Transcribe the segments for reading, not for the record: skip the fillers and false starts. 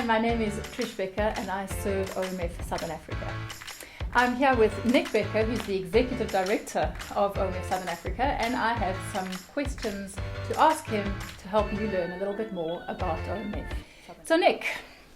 Hi, my name is Trish Becker and I serve OMF Southern Africa. I'm here with Nick Becker, who's the Executive Director of OMF Southern Africa, and I have some questions to ask him to help you learn a little bit more about OMF. So Nick.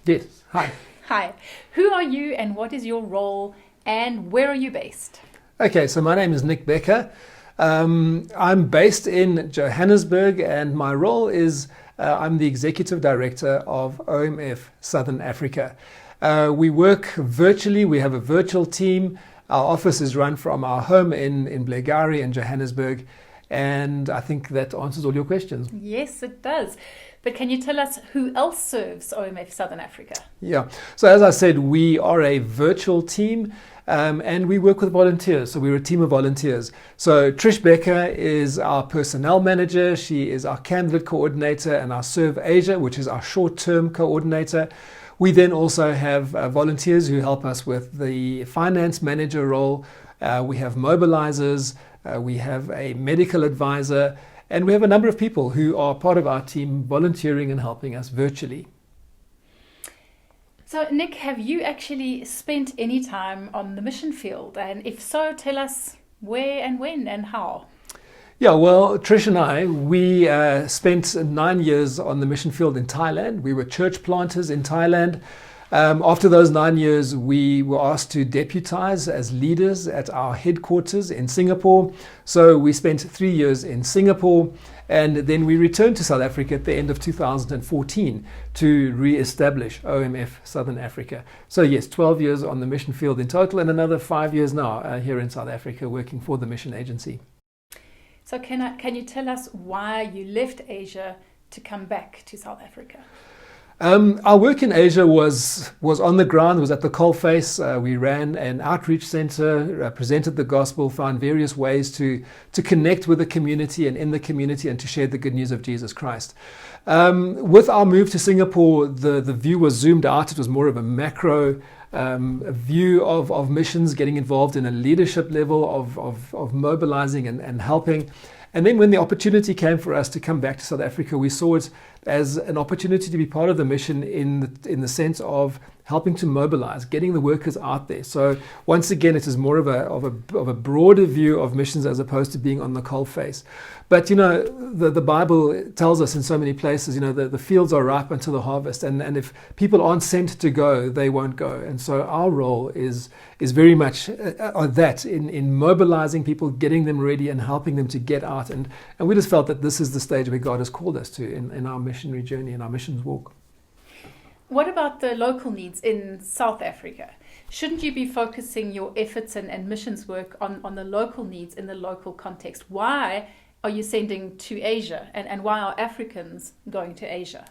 Yes, hi. Hi. Who are you and what is your role and where are you based? Okay, so my name is Nick Becker. I'm based in Johannesburg and my role is I'm the Executive Director of OMF Southern Africa. We work virtually, we have a virtual team. Our office is run from our home in Blegari in Johannesburg, and I think that answers all your questions. Yes, it does. But can you tell us who else serves OMF Southern Africa? Yeah, so as I said, we are a virtual team and we work with volunteers. So we're a team of volunteers. So Trish Becker is our personnel manager. She is our candidate coordinator and our Serve Asia, which is our short-term coordinator. We then also have volunteers who help us with the finance manager role. We have mobilizers, we have a medical advisor, and we have a number of people who are part of our team volunteering and helping us virtually. So Nick, have you actually spent any time on the mission field? And if so, tell us where and when and how. Yeah, well, Trish and I, we spent 9 years on the mission field in Thailand. We were church planters in Thailand. After those 9 years, we were asked to deputize as leaders at our headquarters in Singapore. So we spent 3 years in Singapore, and then we returned to South Africa at the end of 2014 to re-establish OMF Southern Africa. So yes, 12 years on the mission field in total, and another 5 years now here in South Africa working for the mission agency. So can you tell us why you left Asia to come back to South Africa? Our work in Asia was on the ground, was at the coalface. We ran an outreach center, presented the gospel, found various ways to connect with the community and in the community and to share the good news of Jesus Christ. With our move to Singapore, the view was zoomed out. It was more of a macro view of missions, getting involved in a leadership level of mobilizing and helping. And then when the opportunity came for us to come back to South Africa, we saw it as an opportunity to be part of the mission in the sense of helping to mobilize, getting the workers out there. So once again, it is more of a broader view of missions as opposed to being on the coalface. But you know, the Bible tells us in so many places, you know, the fields are ripe until the harvest, and if people aren't sent to go, they won't go. And so our role is very much that in mobilizing people, getting them ready, and helping them to get out. And we just felt that this is the stage where God has called us to in our missionary journey, in our missions walk. What about the local needs in South Africa? Shouldn't you be focusing your efforts and missions work on the local needs in the local context? Why are you sending to Asia and why are Africans going to Asia?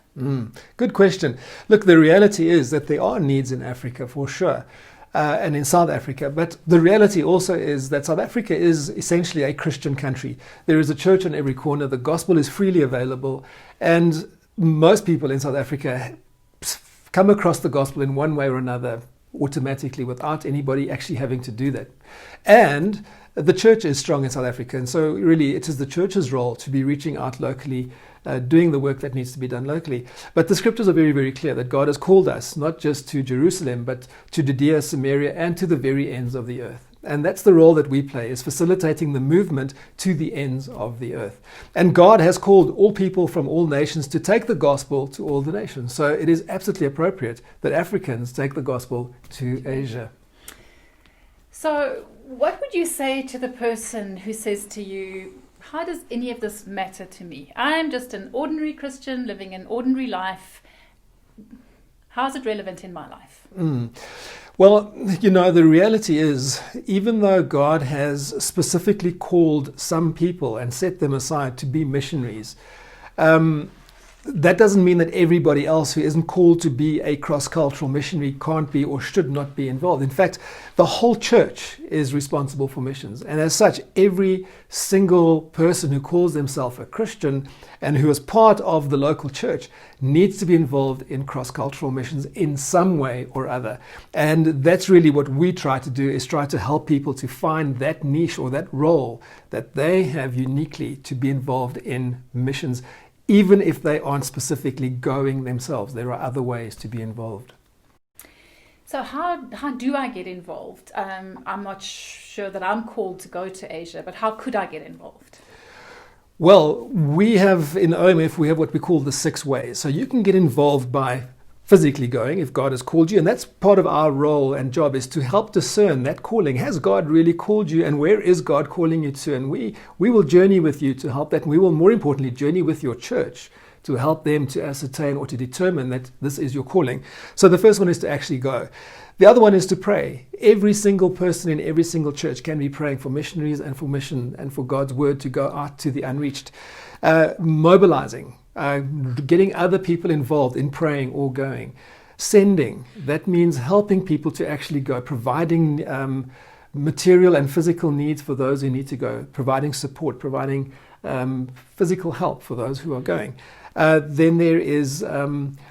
Good question. Look, the reality is that there are needs in Africa for sure. And in South Africa. But the reality also is that South Africa is essentially a Christian country. There is a church on every corner. The gospel is freely available. And most people in South Africa come across the gospel in one way or another automatically without anybody actually having to do that. And the church is strong in South Africa. And so really it is the church's role to be reaching out locally, doing the work that needs to be done locally. But the scriptures are very, very clear that God has called us not just to Jerusalem, but to Judea, Samaria, and to the very ends of the earth. And that's the role that we play, is facilitating the movement to the ends of the earth. And God has called all people from all nations to take the gospel to all the nations. So it is absolutely appropriate that Africans take the gospel to Asia. So what would you say to the person who says to you, how does any of this matter to me? I'm just an ordinary Christian living an ordinary life. How is it relevant in my life? Well, you know, the reality is, even though God has specifically called some people and set them aside to be missionaries, that doesn't mean that everybody else who isn't called to be a cross-cultural missionary can't be or should not be involved. In fact, the whole church is responsible for missions. And as such, every single person who calls themselves a Christian and who is part of the local church needs to be involved in cross-cultural missions in some way or other. And that's really what we try to do, is try to help people to find that niche or that role that they have uniquely to be involved in missions even if they aren't specifically going themselves. There are other ways to be involved. So how do I get involved? I'm not sure that I'm called to go to Asia, but how could I get involved? Well, we have in OMF, we have what we call the 6 ways. So you can get involved by physically going if God has called you. And that's part of our role and job, is to help discern that calling. Has God really called you, and where is God calling you to? And we will journey with you to help that. And we will, more importantly, journey with your church to help them to ascertain or to determine that this is your calling. So the first one is to actually go. The other one is to pray. Every single person in every single church can be praying for missionaries and for mission and for God's word to go out to the unreached. Mobilizing, getting other people involved in praying or going. Sending, that means helping people to actually go, providing material and physical needs for those who need to go, providing support, providing physical help for those who are going. Then there is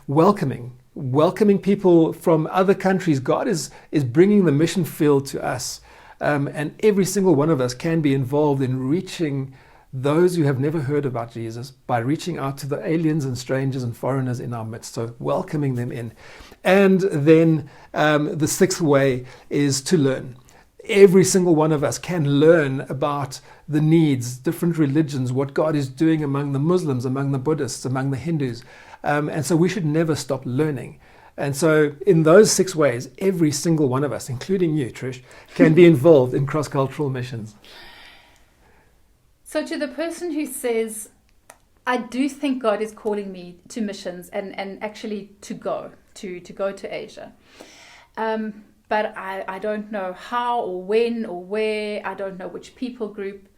welcoming people from other countries. God is bringing the mission field to us, and every single one of us can be involved in reaching those who have never heard about Jesus by reaching out to the aliens and strangers and foreigners in our midst, so welcoming them in. And then the 6th way is to learn. Every single one of us can learn about the needs, different religions, what God is doing among the Muslims, among the Buddhists, among the Hindus. And so we should never stop learning. And so in those 6 ways, every single one of us, including you, Trish, can be involved in cross-cultural missions. So to the person who says, I do think God is calling me to missions and actually to go to Asia. But I don't know how or when or where. I don't know which people group.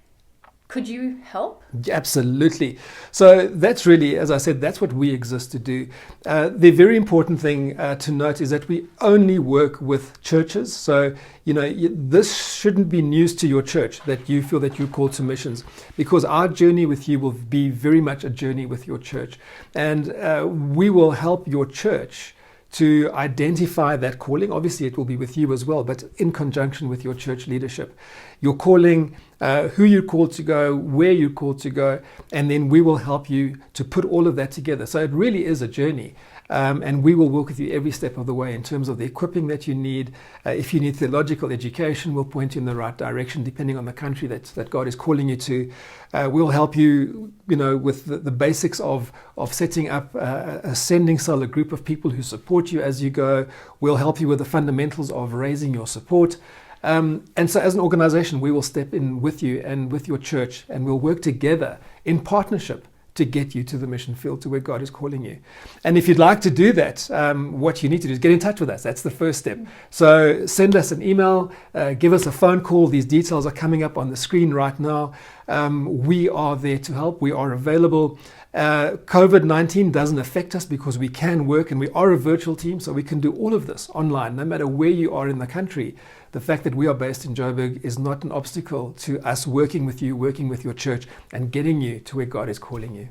Could you help? Absolutely. So that's really, as I said, that's what we exist to do. The very important thing to note is that we only work with churches. So, this shouldn't be news to your church that you feel that you're called to missions, because our journey with you will be very much a journey with your church. And we will help your church to identify that calling. Obviously, it will be with you as well, but in conjunction with your church leadership. Your calling, who you're called to go, where you're called to go, and then we will help you to put all of that together. So it really is a journey. And we will work with you every step of the way in terms of the equipping that you need. If you need theological education, we'll point you in the right direction depending on the country that God is calling you to. We'll help you, with the basics of setting up a sending cell, a group of people who support you as you go. We'll help you with the fundamentals of raising your support. And so as an organization, we will step in with you and with your church, and we'll work together in partnership to get you to the mission field, to where God is calling you. And if you'd like to do that, what you need to do is get in touch with us. That's the first step. So send us an email, give us a phone call. These details are coming up on the screen right now. We are there to help. We are available. COVID-19 doesn't affect us because we can work, and we are a virtual team, so we can do all of this online, no matter where you are in the country. The fact that we are based in Joburg is not an obstacle to us working with you, working with your church, and getting you to where God is calling you.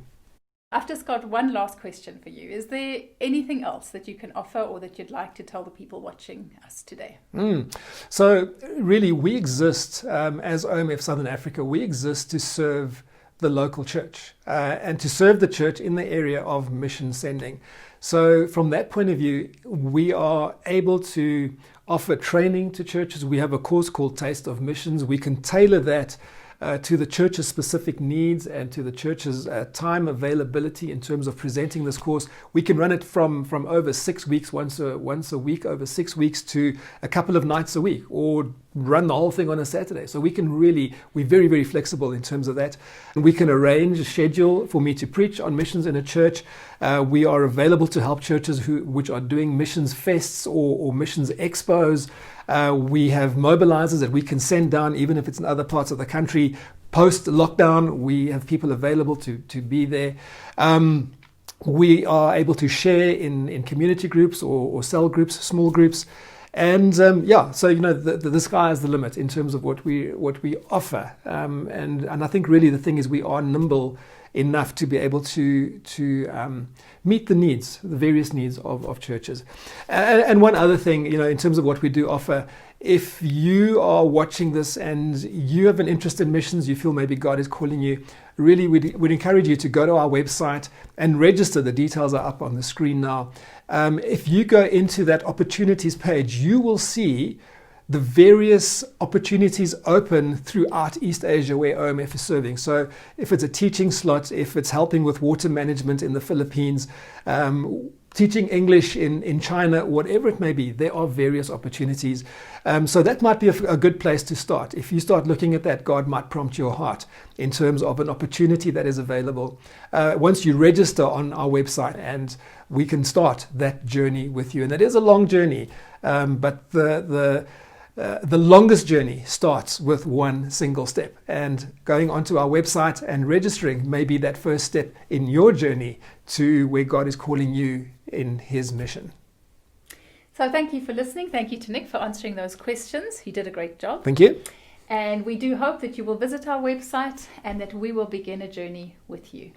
I've just got one last question for you. Is there anything else that you can offer or that you'd like to tell the people watching us today? So really, we exist as OMF Southern Africa, we exist to serve the local church and to serve the church in the area of mission sending. So from that point of view, we are able to offer training to churches. We have a course called Taste of Missions. We can tailor that to the church's specific needs and to the church's time availability in terms of presenting this course. We can run it from over 6 weeks, once a week, over 6 weeks, to a couple of nights a week, or run the whole thing on a Saturday. So we're very, very flexible in terms of that. And we can arrange a schedule for me to preach on missions in a church. We are available to help churches which are doing missions fests or missions expos. We have mobilizers that we can send down, even if it's in other parts of the country. Post-lockdown, we have people available to be there. We are able to share in community groups or cell groups, small groups. And so the sky is the limit in terms of what we offer. And I think really the thing is we are nimble enough to be able to meet the various needs of churches. And one other thing, in terms of what we do offer, if you are watching this and you have an interest in missions, you feel maybe God is calling you, really we'd encourage you to go to our website and register. The details are up on the screen now. If you go into that opportunities page, you will see the various opportunities open throughout East Asia where OMF is serving. So if it's a teaching slot, if it's helping with water management in the Philippines, teaching English in China, whatever it may be, there are various opportunities. So that might be a good place to start. If you start looking at that, God might prompt your heart in terms of an opportunity that is available. Once you register on our website, and we can start that journey with you. And it is a long journey, but the longest journey starts with one single step, and going onto our website and registering may be that first step in your journey to where God is calling you in His mission. So thank you for listening. Thank you to Nick for answering those questions. He did a great job. Thank you. And we do hope that you will visit our website and that we will begin a journey with you.